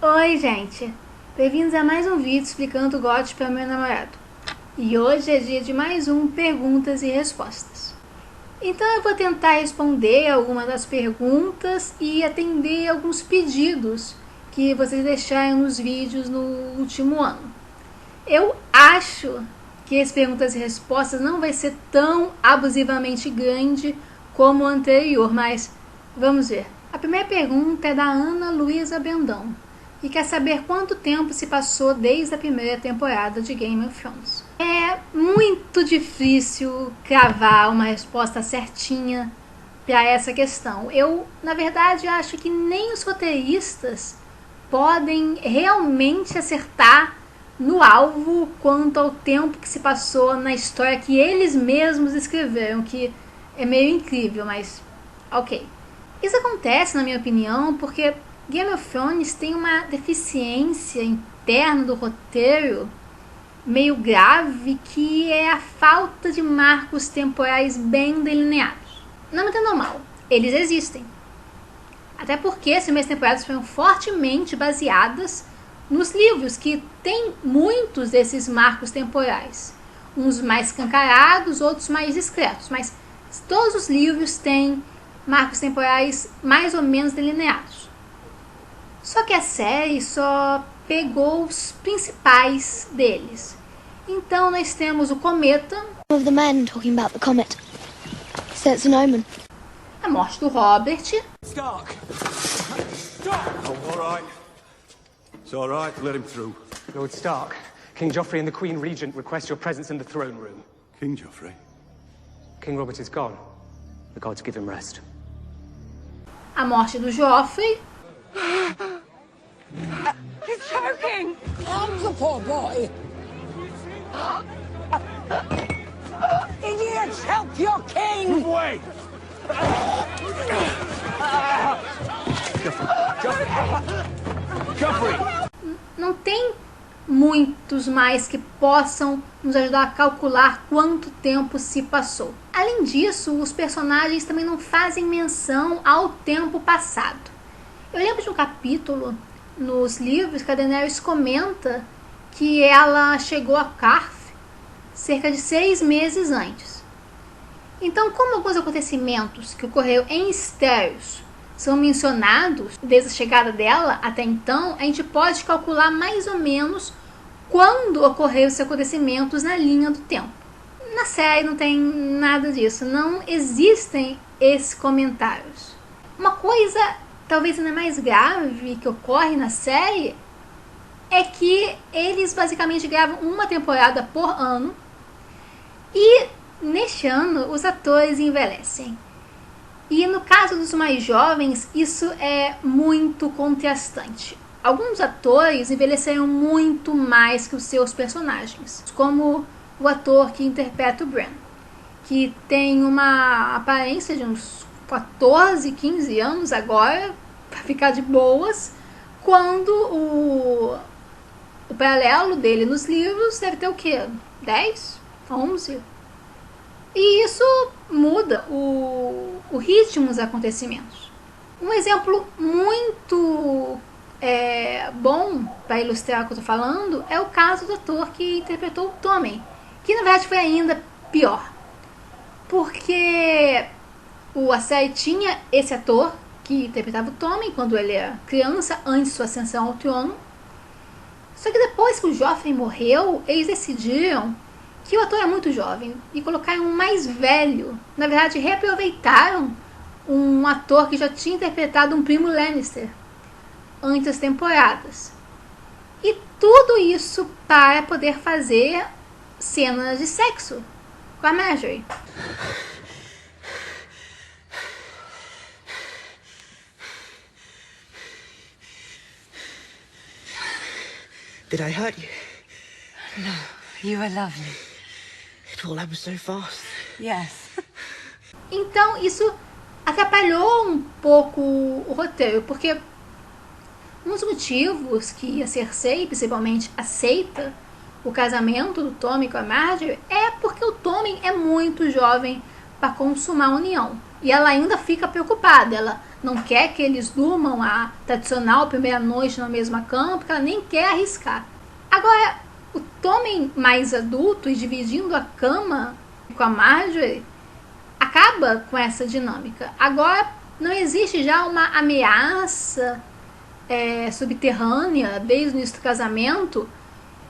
Oi, gente! Bem-vindos a mais um vídeo explicando o GOT para meu namorado. E hoje é dia de mais um Perguntas e Respostas. Então eu vou tentar responder algumas das perguntas e atender alguns pedidos que vocês deixaram nos vídeos no último ano. Eu acho que esse Perguntas e Respostas não vai ser tão abusivamente grande como o anterior, mas vamos ver. A primeira pergunta é da Ana Luísa Bendão e quer saber quanto tempo se passou desde a primeira temporada de Game of Thrones. É muito difícil cravar uma resposta certinha para essa questão. Eu, na verdade, acho que nem os roteiristas podem realmente acertar no alvo quanto ao tempo que se passou na história que eles mesmos escreveram, que é meio incrível, mas ok. Isso acontece, na minha opinião, porque Game of Thrones tem uma deficiência interna do roteiro meio grave, que é a falta de marcos temporais bem delineados. Não me entendam mal, eles existem. Até porque as primeiras temporadas foram fortemente baseadas nos livros, que tem muitos desses marcos temporais. Uns mais escancarados, outros mais discretos. Mas todos os livros têm marcos temporais mais ou menos delineados. Só que a série só pegou os principais deles. Então nós temos o cometa. Of the men talking about the comet. So it's an omen. A morte do Robert. Stark! Stop! Oh, all right. It's all right. Let him through. Lord Stark, King Joffrey and the Queen Regent request your presence in the throne room. King Joffrey? King Robert is gone. The gods give him rest. A morte do Joffrey. He's choking! Help the poor boy! Idiots, help your king! Move away! Joffrey! Não tem muitos mais que possam nos ajudar a calcular quanto tempo se passou. Além disso, os personagens também não fazem menção ao tempo passado. Eu lembro de um capítulo nos livros que a Daenerys comenta que ela chegou a Qarth cerca de 6 meses antes. Então, como alguns acontecimentos que ocorreram em Estéreos são mencionados desde a chegada dela até então, a gente pode calcular mais ou menos quando ocorreram esses acontecimentos na linha do tempo. Na série não tem nada disso, não existem esses comentários. Uma coisa talvez ainda mais grave que ocorre na série é que eles basicamente gravam uma temporada por ano e neste ano os atores envelhecem. E no caso dos mais jovens, isso é muito contrastante. Alguns atores envelheceram muito mais que os seus personagens, como o ator que interpreta o Bran, que tem uma aparência de uns 14, 15 anos agora, para ficar de boas, quando o paralelo dele nos livros deve ter o quê? 10? 11? E isso muda o ritmo dos acontecimentos. Um exemplo muito bom para ilustrar o que eu estou falando é o caso do ator que interpretou o Tommen, que na verdade foi ainda pior, porque a série tinha esse ator que interpretava o Tommen quando ele era criança, antes de sua ascensão ao trono. Só que depois que o Joffrey morreu, eles decidiram que o ator é muito jovem e colocaram um mais velho. Na verdade, reaproveitaram um ator que já tinha interpretado um primo Lannister antes das temporadas. E tudo isso para poder fazer cenas de sexo com a Marjorie. Did I hurt you? No, you are lovely. It all happened so fast. Yes. Então isso atrapalhou um pouco o roteiro, porque um dos motivos que a Cersei principalmente aceita o casamento do Tommen com a Marjorie é porque o Tommen é muito jovem para consumar a união. E ela ainda fica preocupada, ela não quer que eles durmam a tradicional primeira noite na mesma cama, porque ela nem quer arriscar. Agora, o Tommen mais adulto e dividindo a cama com a Marjorie acaba com essa dinâmica. Agora não existe já uma ameaça subterrânea desde o início do casamento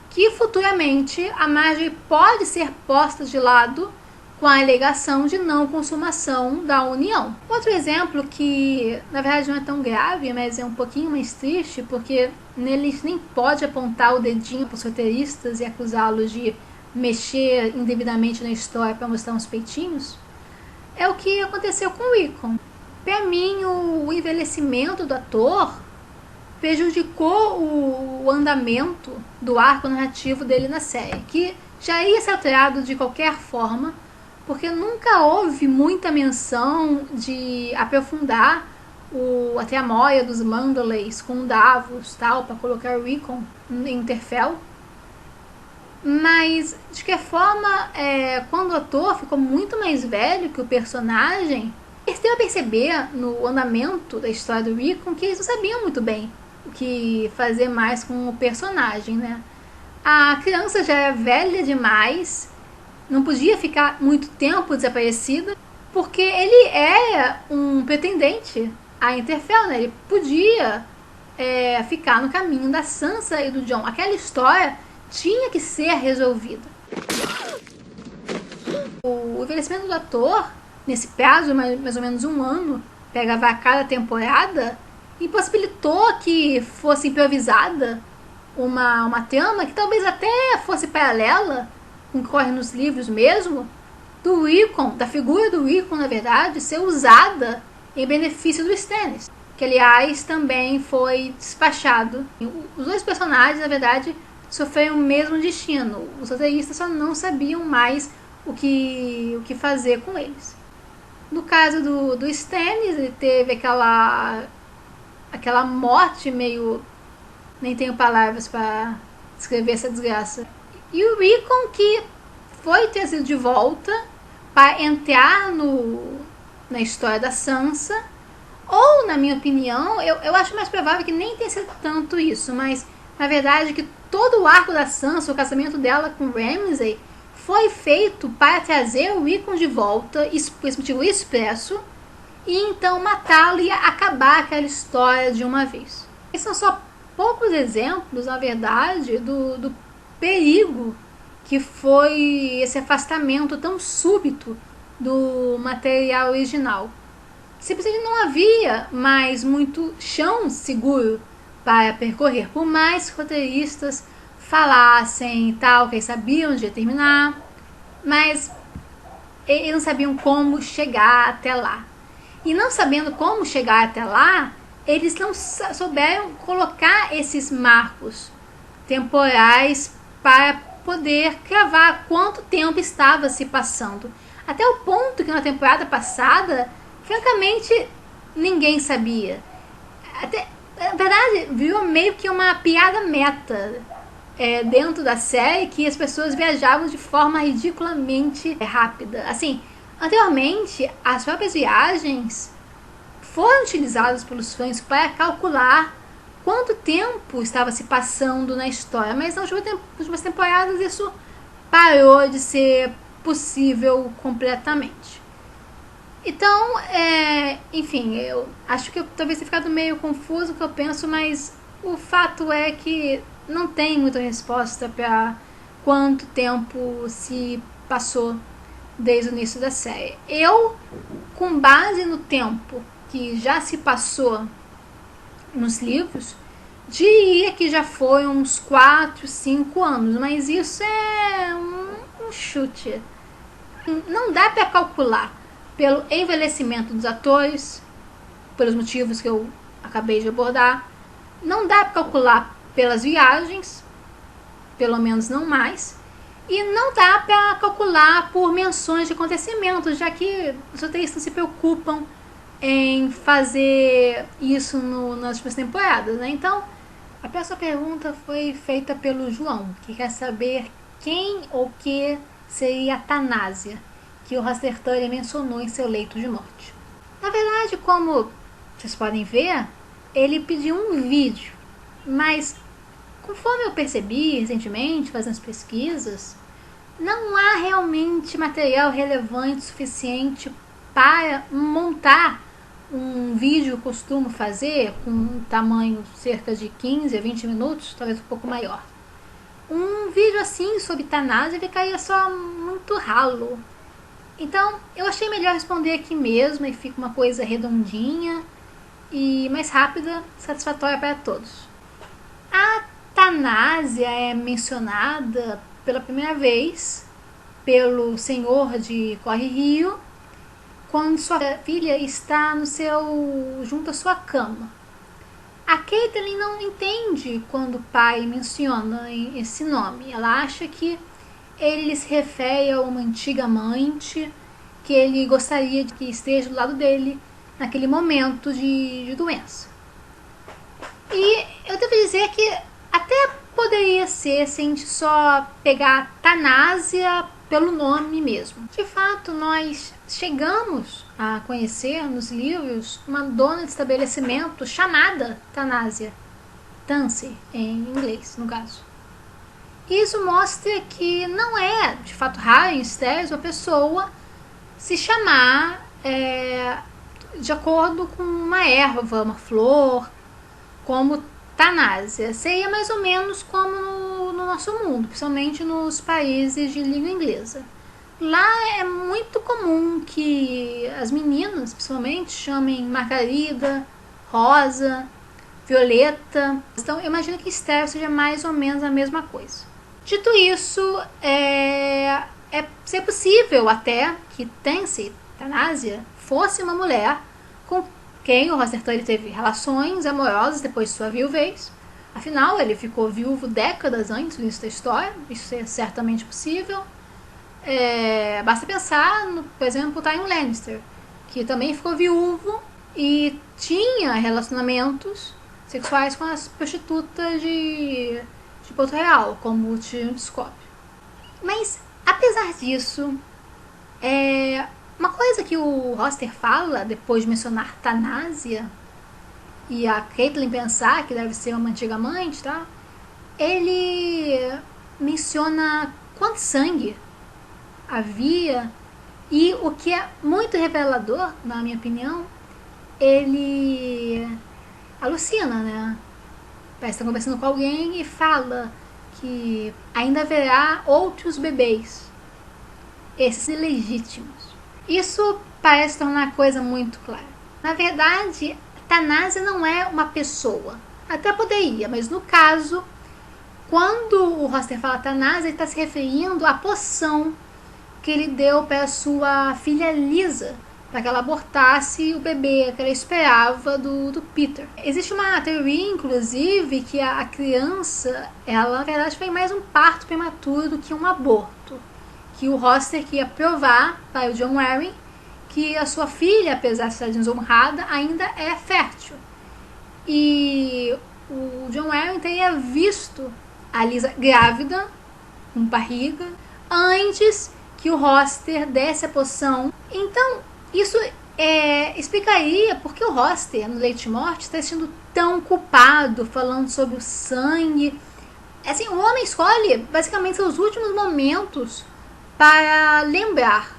que futuramente a Marjorie pode ser posta de lado com a alegação de não consumação da união. Outro exemplo que, na verdade, não é tão grave, mas é um pouquinho mais triste, porque nele nem pode apontar o dedinho para os roteiristas e acusá-los de mexer indevidamente na história para mostrar uns peitinhos, é o que aconteceu com o Rickon. Para mim, o envelhecimento do ator prejudicou o andamento do arco narrativo dele na série, que já ia ser alterado de qualquer forma, porque nunca houve muita menção de aprofundar a tramóia dos Mandaleys com o Davos, tal, para colocar o Rickon em Interfell. Mas, de qualquer forma, quando o ator ficou muito mais velho que o personagem, eles deu a perceber no andamento da história do Rickon que eles não sabiam muito bem o que fazer mais com o personagem, né? A criança já era velha demais, não podia ficar muito tempo desaparecida, porque ele era um pretendente a Interfell, né? Ele podia ficar no caminho da Sansa e do Jon. Aquela história tinha que ser resolvida. O envelhecimento do ator, nesse prazo, mais ou menos 1 ano, para gravar cada temporada, impossibilitou que fosse improvisada uma trama que talvez até fosse paralela com o que ocorre nos livros mesmo, do Rickon, da figura do Rickon, na verdade, ser usada em benefício do Stannis, que aliás também foi despachado. Os dois personagens, na verdade, sofreram o mesmo destino. Os roteiristas só não sabiam mais o que fazer com eles. No caso do Stannis, ele teve aquela morte meio... nem tenho palavras para descrever essa desgraça. E o Rickon, que foi trazido de volta para entrar na história da Sansa, ou, na minha opinião, eu acho mais provável que nem tenha sido tanto isso, mas na verdade que todo o arco da Sansa, o casamento dela com Ramsay, foi feito para trazer o Rickon de volta, por esse motivo expresso, e então matá-lo e acabar aquela história de uma vez. Esses são só poucos exemplos, na verdade, do perigo que foi esse afastamento tão súbito do material original. Simplesmente não havia mais muito chão seguro para percorrer, por mais que roteiristas falassem tal, que eles sabiam onde ia terminar, mas eles não sabiam como chegar até lá. E não sabendo como chegar até lá, eles não souberam colocar esses marcos temporais para poder cravar quanto tempo estava se passando. Até o ponto que na temporada passada, francamente, ninguém sabia. Na verdade, virou meio que uma piada meta dentro da série, que as pessoas viajavam de forma ridiculamente rápida. Assim, anteriormente, as próprias viagens foram utilizadas pelos fãs para calcular quanto tempo estava se passando na história, mas nas últimas temporadas isso parou de ser possível completamente. Então, enfim, eu acho que eu talvez tenha ficado meio confuso o que eu penso, mas o fato é que não tem muita resposta para quanto tempo se passou desde o início da série. Eu, com base no tempo que já se passou nos livros, diria que já foi uns 4, 5 anos, mas isso é um chute. Não dá para calcular pelo envelhecimento dos atores, pelos motivos que eu acabei de abordar. Não dá para calcular pelas viagens, pelo menos não mais. E não dá para calcular por menções de acontecimentos, já que os roteiristas se preocupam em fazer isso nas últimas temporadas, né? Então, a próxima pergunta foi feita pelo João, que quer saber quem ou que seria a Tanásia, que o Raster Tully mencionou em seu leito de morte. Na verdade, como vocês podem ver, ele pediu um vídeo, mas conforme eu percebi recentemente, fazendo as pesquisas, não há realmente material relevante suficiente para montar um vídeo que eu costumo fazer com um tamanho cerca de 15 a 20 minutos, talvez um pouco maior. Um vídeo assim sobre Thanasia ficaria só muito ralo. Então eu achei melhor responder aqui mesmo e fica uma coisa redondinha e mais rápida, satisfatória para todos. A Thanasia é mencionada pela primeira vez pelo senhor de Corre Rio quando sua filha está junto à sua cama. A Catelyn não entende quando o pai menciona esse nome. Ela acha que ele se refere a uma antiga amante que ele gostaria de que esteja do lado dele naquele momento de doença. E eu devo dizer que até poderia ser se a gente só pegar Thanasia pelo nome mesmo. De fato, nós chegamos a conhecer nos livros uma dona de estabelecimento chamada Thanasia. Tansy, em inglês, no caso. Isso mostra que não é, de fato, raro em Westeros uma pessoa se chamar de acordo com uma erva, uma flor, como Thanasia. Seria mais ou menos como no nosso mundo, principalmente nos países de língua inglesa. Lá é muito comum que as meninas, principalmente, chamem Margarida, Rosa, Violeta. Então eu imagino que Westeros seja mais ou menos a mesma coisa. Dito isso, é ser possível até que Tansy, Thanasia, fosse uma mulher com quem o Hoster Tully teve relações amorosas depois de sua viuvez. Afinal, ele ficou viúvo décadas antes do início da história. Isso é certamente possível. Basta pensar, por exemplo, Tywin Lannister, que também ficou viúvo e tinha relacionamentos sexuais com as prostitutas de Porto Real, como o Tyrion de Scop. Mas, apesar disso, uma coisa que o Hoster fala depois de mencionar Thanasia e a Catelyn pensar que deve ser uma antiga amante, tá? Ele menciona quanto sangue havia e o que é muito revelador, na minha opinião, ele alucina, né? Parece estar conversando com alguém e fala que ainda haverá outros bebês, esses ilegítimos. Isso parece tornar a coisa muito clara. Na verdade, Thanasia não é uma pessoa. Até poderia, mas no caso, quando o Hoster fala Thanasia, ele está se referindo à poção que ele deu para sua filha Lysa, para que ela abortasse o bebê que ela esperava do Peter. Existe uma teoria, inclusive, que a criança, ela na verdade foi mais um parto prematuro do que um aborto. Que o Hoster queria provar para o Jon Arryn que a sua filha, apesar de estar desonrada, ainda é fértil. E o Jon Arryn teria visto a Lysa grávida, com barriga, antes que o Hoster desse a poção. Então, isso explicaria por que o Hoster, no Leite de Morte, está sendo tão culpado, falando sobre o sangue. Assim, o homem escolhe, basicamente, seus últimos momentos para lembrar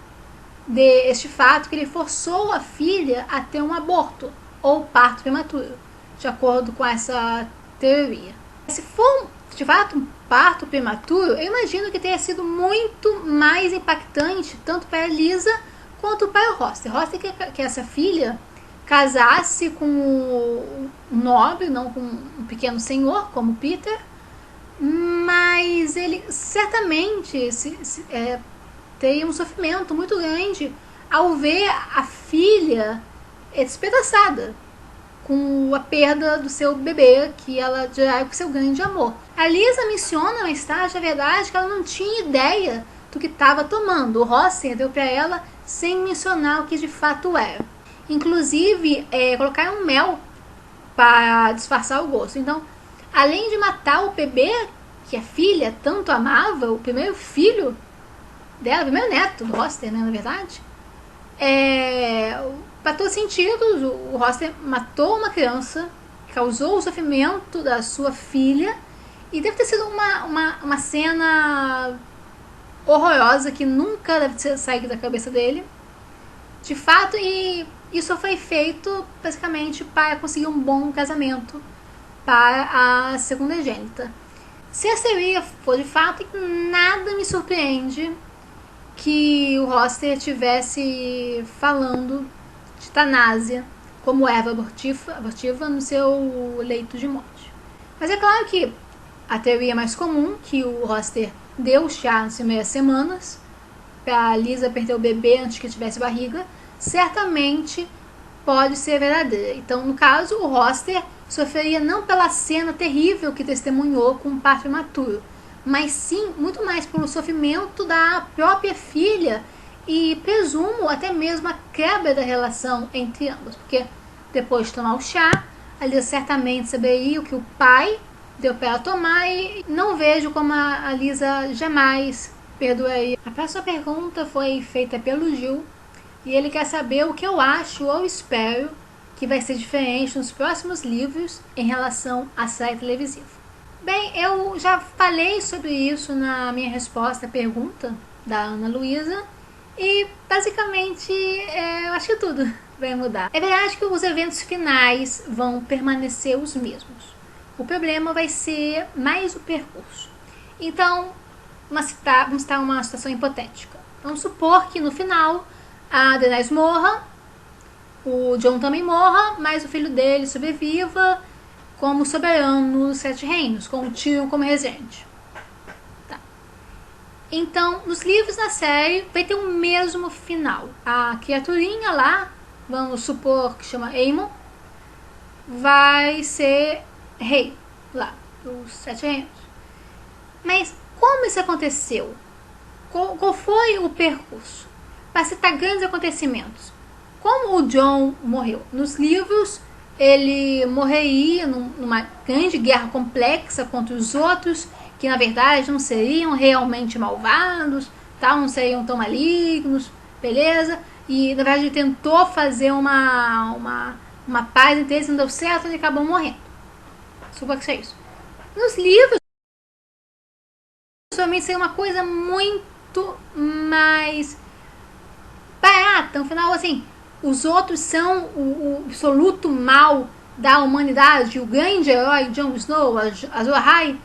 deste fato que ele forçou a filha a ter um aborto ou parto prematuro, de acordo com essa teoria. Se for, de fato, um parto prematuro, eu imagino que tenha sido muito mais impactante tanto para a Lysa quanto para o Hoster. Hoster quer que essa filha casasse com um nobre, não com um pequeno senhor, como Peter, mas ele certamente teria um sofrimento muito grande ao ver a filha despedaçada com a perda do seu bebê, que ela já é o seu grande amor. A Lysa menciona mais tarde, na verdade, que ela não tinha ideia do que estava tomando. O Hoster deu para ela sem mencionar o que de fato era. Inclusive, colocaram mel para disfarçar o gosto. Então, além de matar o bebê que a filha tanto amava, o primeiro filho dela, o primeiro neto do Hoster, né, na verdade, para todos os sentidos, o Hoster matou uma criança, causou o sofrimento da sua filha, e deve ter sido uma cena horrorosa que nunca deve sair da cabeça dele, de fato, e isso foi feito basicamente para conseguir um bom casamento para a segunda-gênita. Se essa teoria for de fato, nada me surpreende que o Hoster estivesse falando de eutanásia como erva abortiva no seu leito de morte. Mas é claro que a teoria mais comum, que o Hoster deu chá nas primeiras semanas para a Lisa perder o bebê antes que tivesse barriga, certamente pode ser verdadeira. Então, no caso, o Hoster sofreria não pela cena terrível que testemunhou com o parto prematuro, mas sim muito mais pelo sofrimento da própria filha e presumo até mesmo a quebra da relação entre ambos, porque depois de tomar o chá, a Lisa certamente saberia o que o pai deu para ela tomar e não vejo como a Lisa jamais perdoaria. A próxima pergunta foi feita pelo Gil e ele quer saber o que eu acho ou espero que vai ser diferente nos próximos livros em relação à série televisiva. Bem, eu já falei sobre isso na minha resposta à pergunta da Ana Luísa e basicamente eu acho que tudo vai mudar. É verdade que os eventos finais vão permanecer os mesmos. O problema vai ser mais o percurso. Então, vamos citar uma situação hipotética. Vamos supor que no final a Daenerys morra, o Jon também morra, mas o filho dele sobreviva como soberano dos Sete Reinos, com o Tyrion como regente. Tá. Então, nos livros da série vai ter o mesmo final. A criaturinha lá, vamos supor que chama Aemon, vai ser rei lá dos Sete Reinos. Mas como isso aconteceu? Qual foi o percurso? Para citar grandes acontecimentos. Como o Jon morreu? Nos livros, ele morreria numa grande guerra complexa contra os outros, que na verdade não seriam realmente malvados, não seriam tão malignos, beleza? E na verdade ele tentou fazer uma paz entre eles, não deu certo, ele acabou morrendo. Suponho que seja isso. Nos livros, somente seria uma coisa muito mais barata, no final assim. Os outros são o absoluto mal da humanidade. O grande herói Jon Snow, Azor Ahai,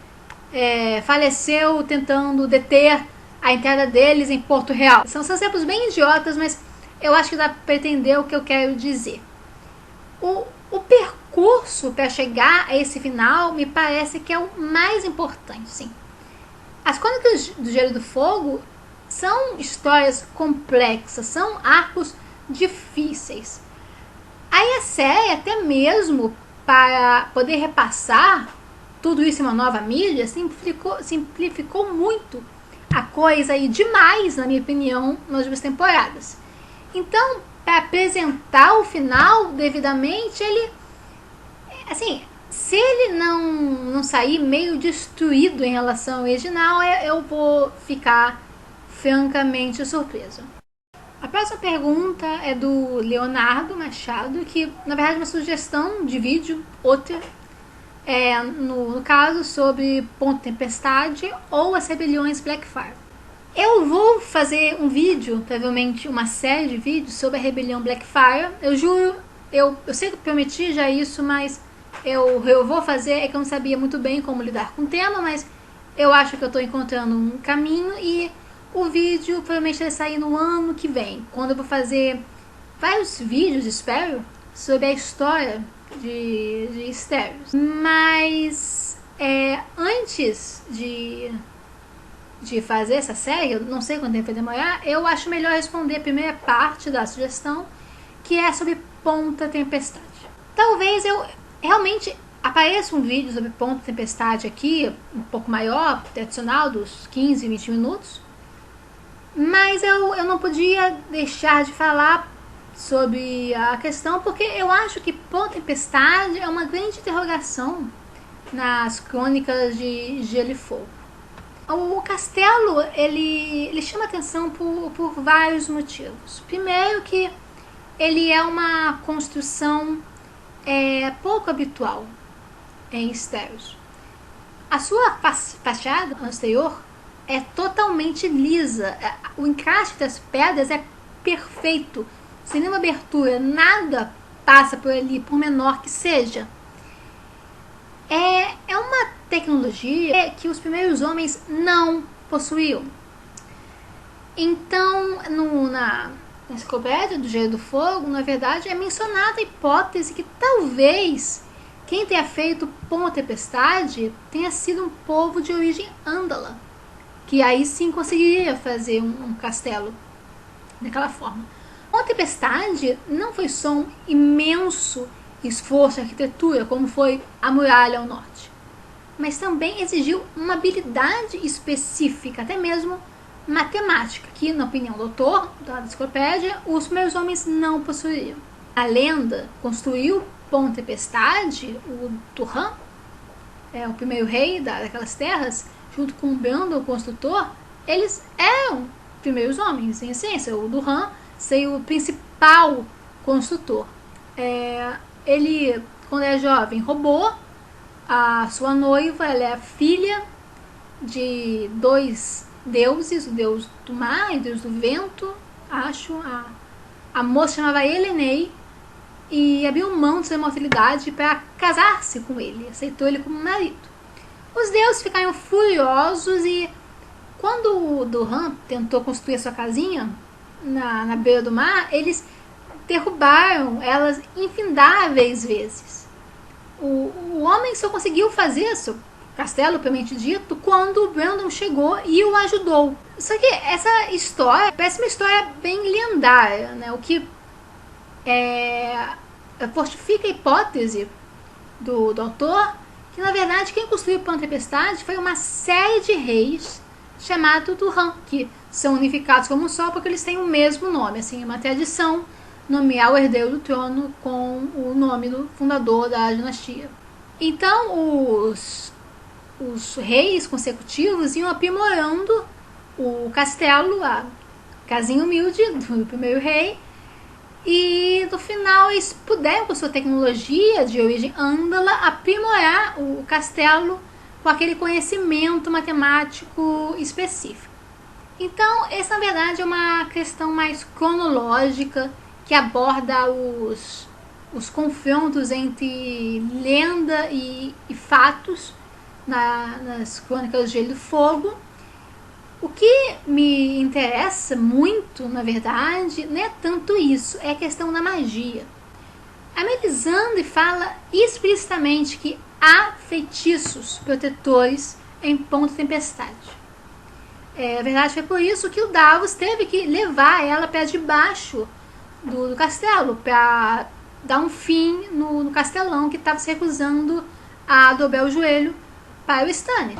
faleceu tentando deter a entrada deles em Porto Real. São exemplos bem idiotas, mas eu acho que dá para entender o que eu quero dizer. O percurso para chegar a esse final me parece que é o mais importante, sim. As Crônicas do Gelo e do Fogo são histórias complexas, são arcos difíceis. Aí a série, até mesmo para poder repassar tudo isso em uma nova mídia, simplificou muito a coisa e demais, na minha opinião, nas últimas temporadas. Então, para apresentar o final devidamente, ele, assim, se ele não sair meio destruído em relação ao original, eu vou ficar francamente surpresa. A próxima pergunta é do Leonardo Machado, que na verdade é uma sugestão de vídeo, outra, no caso sobre Ponto Tempestade ou as rebeliões Blackfyre. Eu vou fazer um vídeo, provavelmente uma série de vídeos sobre a rebelião Blackfyre. Eu juro, eu sei que eu prometi já isso, mas eu vou fazer, é que eu não sabia muito bem como lidar com o tema, mas eu acho que eu estou encontrando um caminho e o vídeo provavelmente vai sair no ano que vem, quando eu vou fazer vários vídeos, espero, sobre a história de Estéreos. Mas antes de fazer essa série, eu não sei quanto tempo vai demorar, eu acho melhor responder a primeira parte da sugestão, que é sobre Ponta Tempestade. Talvez eu realmente apareça um vídeo sobre Ponta Tempestade aqui, um pouco maior, tradicional, dos 15, 20 minutos, mas eu não podia deixar de falar sobre a questão, porque eu acho que Ponta Tempestade é uma grande interrogação nas Crônicas de Gelo e Fogo. O castelo, ele chama atenção por vários motivos. Primeiro que ele é uma construção pouco habitual em Estéros. A sua fachada exterior é totalmente lisa, o encaixe das pedras é perfeito, sem nenhuma abertura, nada passa por ali, por menor que seja. É uma tecnologia que os primeiros homens não possuíam. Então, na enciclopédia do Gelo do Fogo, na verdade, é mencionada a hipótese que talvez quem tenha feito Pão Tempestade tenha sido um povo de origem ândala, que aí sim conseguiria fazer um castelo daquela forma. Pão Tempestade não foi só um imenso esforço de arquitetura, como foi a muralha ao norte, mas também exigiu uma habilidade específica, até mesmo matemática, que, na opinião do autor da enciclopédia, os primeiros homens não possuíam. A lenda construiu Pão Tempestade, o Turhan, o primeiro rei daquelas terras, junto com o Brandon, o construtor. Eles eram primeiros homens, em essência. O Turhan seria o principal construtor. Ele, quando é jovem, roubou a sua noiva. Ela é filha de dois deuses, o deus do mar e o deus do vento, acho. A moça chamava Elenei e abriu mão de sua imortalidade para casar-se com ele, aceitou ele como marido. Os deuses ficaram furiosos e quando o Turhan tentou construir a sua casinha na beira do mar, eles derrubaram elas infindáveis vezes. O homem só conseguiu fazer isso, castelo propriamente dito, quando o Brandon chegou e o ajudou. Só que essa história parece uma história bem lendária, né? O que fortifica a hipótese do autor, que na verdade quem construiu Pão Tempestade foi uma série de reis chamados Turhan, que são unificados como um só porque eles têm o mesmo nome. Assim, é uma tradição nomear o herdeiro do trono com o nome do fundador da dinastia. Então os reis consecutivos iam aprimorando o castelo, a casinha humilde do primeiro rei, e no final eles puderam, com sua tecnologia de origem ândala, aprimorar o castelo com aquele conhecimento matemático específico. Então, essa na verdade é uma questão mais cronológica que aborda os confrontos entre lenda e fatos nas Crônicas do Gelo e do Fogo. O que me interessa muito, na verdade, não é tanto isso, é a questão da magia. A Melisandre fala explicitamente que há feitiços protetores em Pão Tempestade. Na verdade, foi por isso que o Davos teve que levar ela para debaixo do castelo, para dar um fim no castelão que estava se recusando a dobrar o joelho para o Stannis.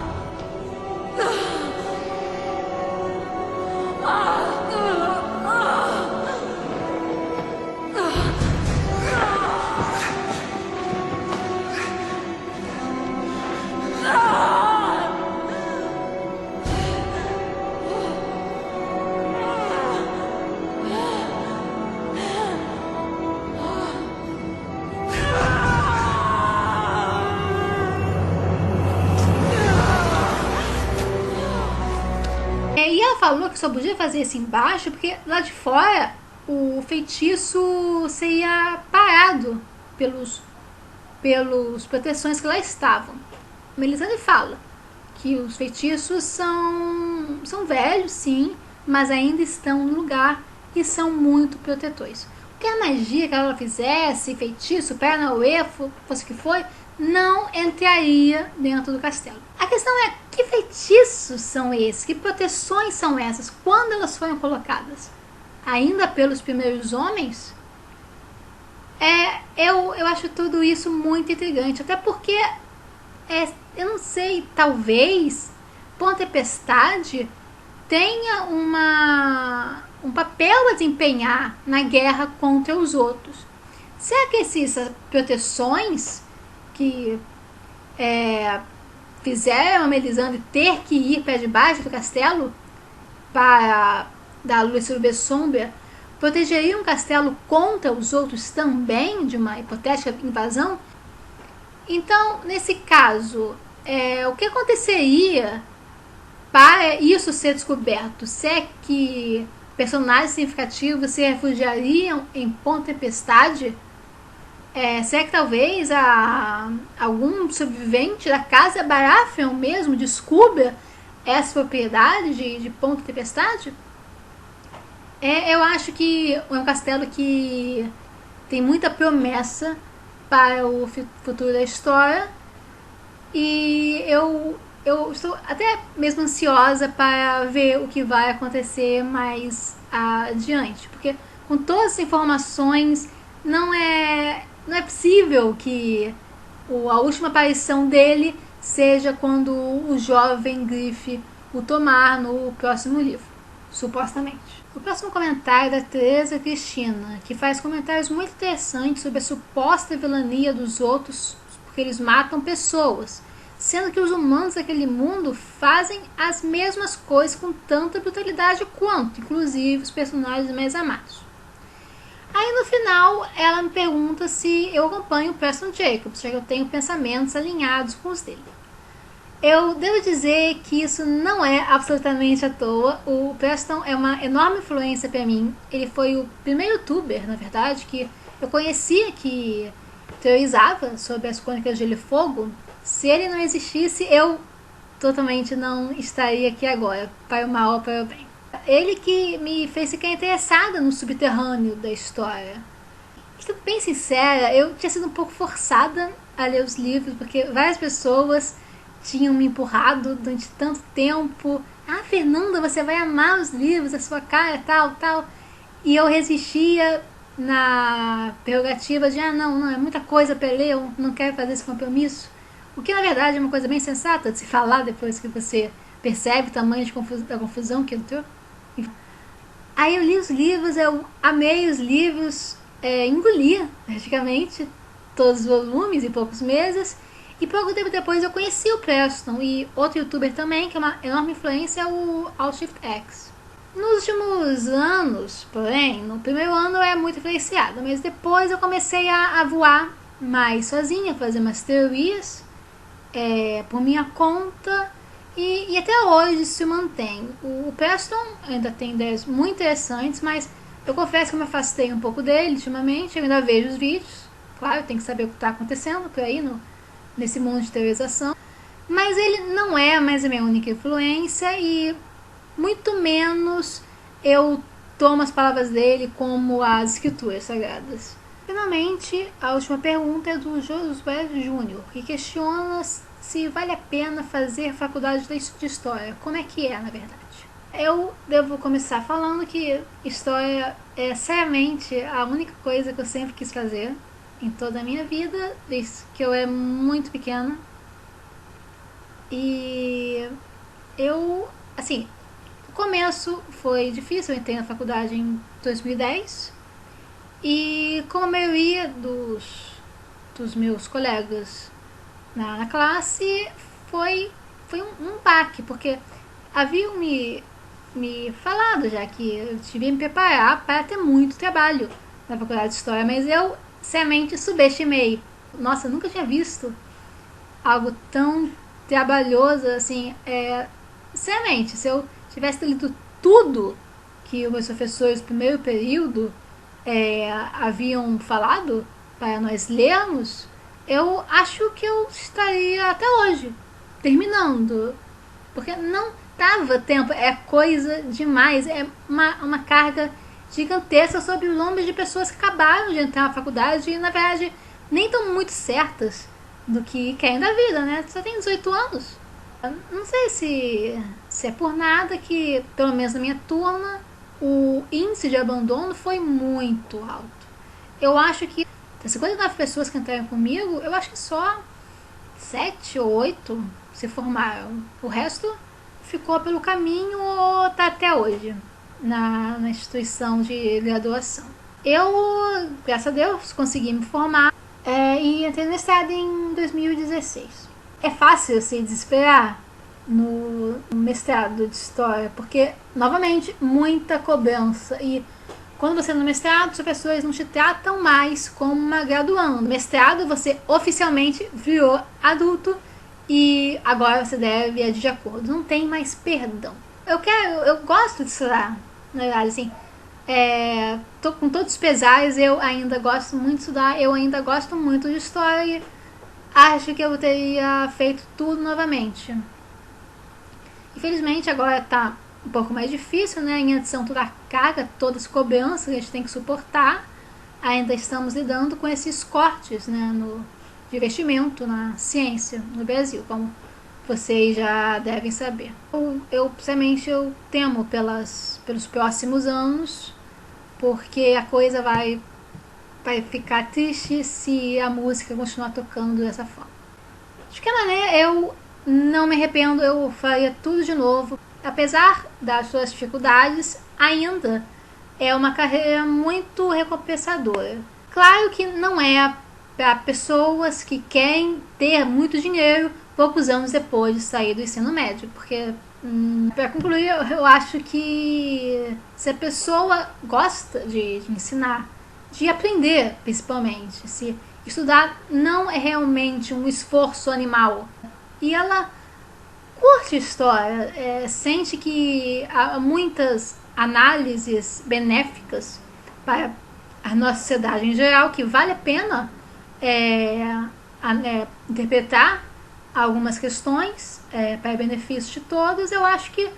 E ela falou que só podia fazer isso embaixo porque lá de fora o feitiço seria parado pelos proteções que lá estavam. Melisandre fala que os feitiços são velhos, sim, mas ainda estão no lugar e são muito protetores. Que a magia que ela fizesse, feitiço, Paranauê, fosse o que foi, não entraria dentro do castelo. A questão é, que feitiços são esses? Que proteções são essas? Quando elas foram colocadas? Ainda pelos primeiros homens? Eu acho tudo isso muito intrigante, até porque eu não sei, talvez Pão Tempestade tenha um papel a desempenhar na guerra contra os outros. Será que essas proteções que fizeram a Melisandre ter que ir para debaixo do castelo para dar luz sobre a sombra protegeria um castelo contra os outros também de uma hipotética invasão? Então, nesse caso, o que aconteceria para isso ser descoberto? Se é que personagens significativos se refugiariam em Ponta Tempestade? Será que talvez algum sobrevivente da casa Baratheon mesmo descubra essa propriedade de Ponta Tempestade? Eu acho que é um castelo que tem muita promessa para o futuro da história, e eu estou até mesmo ansiosa para ver o que vai acontecer mais adiante, porque com todas as informações não é possível que a última aparição dele seja quando o jovem Grife o tomar no próximo livro, supostamente. O próximo comentário é da Teresa Cristina, que faz comentários muito interessantes sobre a suposta vilania dos outros porque eles matam pessoas, sendo que os humanos daquele mundo fazem as mesmas coisas com tanta brutalidade quanto, inclusive, os personagens mais amados. Aí no final ela me pergunta se eu acompanho o Preston Jacobs, já que eu tenho pensamentos alinhados com os dele. Eu devo dizer que isso não é absolutamente à toa. O Preston é uma enorme influência para mim. Ele foi o primeiro youtuber, na verdade, que eu conhecia que teorizava sobre as Crônicas de Gelo e Fogo. Se ele não existisse, eu totalmente não estaria aqui agora, para o mal ou para o bem. Ele que me fez ficar interessada no subterrâneo da história. Sendo bem sincera, eu tinha sido um pouco forçada a ler os livros, porque várias pessoas tinham me empurrado durante tanto tempo. Fernanda, você vai amar os livros, a sua cara, tal. E eu resistia na prerrogativa de, não, é muita coisa para ler, eu não quero fazer esse compromisso. O que, na verdade, é uma coisa bem sensata de se falar depois que você percebe o tamanho da confusão que entrou. Aí eu li os livros, eu amei os livros, engoli praticamente todos os volumes em poucos meses. E pouco tempo depois eu conheci o Preston e outro youtuber também, que é uma enorme influência, é o Shift X. Nos últimos anos, porém, no primeiro ano é muito influenciada, mas depois eu comecei a voar mais sozinha, fazer umas teorias por minha conta, e até hoje se mantém. O Preston ainda tem ideias muito interessantes, mas eu confesso que eu me afastei um pouco dele ultimamente. Eu ainda vejo os vídeos, claro, tem que saber o que está acontecendo por aí nesse mundo de teorização, mas ele não é mais a minha única influência, e muito menos eu tomo as palavras dele como as escrituras sagradas. Finalmente, a última pergunta é do Josué Júnior, que questiona se vale a pena fazer faculdade de História. Como é que é, na verdade? Eu devo começar falando que História é seriamente a única coisa que eu sempre quis fazer em toda a minha vida, desde que eu era muito pequena. E eu, assim, o começo foi difícil. Eu entrei na faculdade em 2010 e, como a maioria dos meus colegas na classe, foi um baque, porque haviam me falado já que eu devia me preparar para ter muito trabalho na faculdade de História, mas eu seriamente subestimei. Nossa, eu nunca tinha visto algo tão trabalhoso assim. Seriamente, se eu tivesse lido tudo que os meus professores do primeiro período haviam falado para nós lermos, eu acho que eu estaria até hoje terminando, porque não dava tempo. É coisa demais, é uma carga gigantesca sobre o nome de pessoas que acabaram de entrar na faculdade e, na verdade, nem estão muito certas do que querem da vida, né? Só tem 18 anos. Não sei se é por nada que, pelo menos na minha turma, o índice de abandono foi muito alto. Eu acho que das 59 pessoas que entraram comigo, eu acho que só 7 ou 8 se formaram. O resto ficou pelo caminho ou está até hoje na instituição de graduação. Eu, graças a Deus, consegui me formar e entrei no mestrado em 2016. É fácil se desesperar no mestrado de História, porque, novamente, muita cobrança e Quando você é no mestrado, os professores não te tratam mais como uma graduanda. No mestrado, você oficialmente virou adulto e agora você deve agir de acordo. Não tem mais perdão. Eu gosto de estudar, na verdade, assim. Com todos os pesares, eu ainda gosto muito de estudar, eu ainda gosto muito de história. Acho que eu teria feito tudo novamente. Infelizmente, agora tá um pouco mais difícil, né? Em adição toda a carga, todas as cobranças que a gente tem que suportar. Ainda estamos lidando com esses cortes, né, de investimento na ciência no Brasil, como vocês já devem saber. Principalmente, eu temo pelos próximos anos, porque a coisa vai ficar triste se a música continuar tocando dessa forma. De qualquer maneira, eu não me arrependo, eu faria tudo de novo. Apesar das suas dificuldades, ainda é uma carreira muito recompensadora. Claro que não é para pessoas que querem ter muito dinheiro poucos anos depois de sair do ensino médio, porque, para concluir, eu acho que se a pessoa gosta de ensinar, de aprender principalmente, se estudar não é realmente um esforço animal, e ela curte história, sente que há muitas análises benéficas para a nossa sociedade em geral, que vale a pena interpretar algumas questões para benefício de todos, eu acho que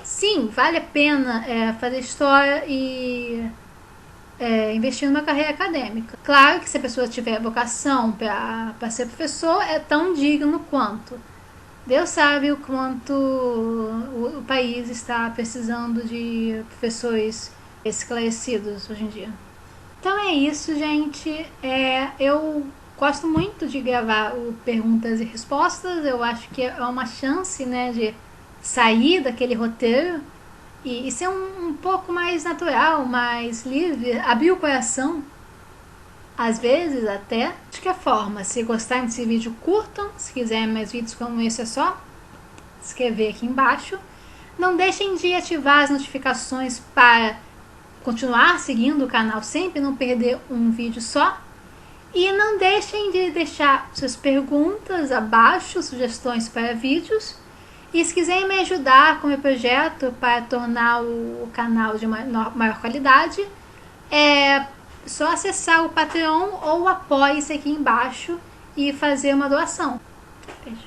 sim, vale a pena fazer história e investir numa carreira acadêmica. Claro que se a pessoa tiver vocação para ser professor, é tão digno quanto. Deus sabe o quanto o país está precisando de professores esclarecidos hoje em dia. Então é isso, gente. Eu gosto muito de gravar o Perguntas e Respostas. Eu acho que é uma chance, né, de sair daquele roteiro e ser um pouco mais natural, mais livre, abrir o coração. Às vezes até. De que forma, se gostarem desse vídeo, curtam. Se quiserem mais vídeos como esse, é só escrever aqui embaixo. Não deixem de ativar as notificações para continuar seguindo o canal sempre, não perder um vídeo só. E não deixem de deixar suas perguntas abaixo, sugestões para vídeos. E se quiserem me ajudar com o meu projeto para tornar o canal de maior qualidade, só acessar o Patreon ou o Apoie-se aqui embaixo e fazer uma doação. Beijo.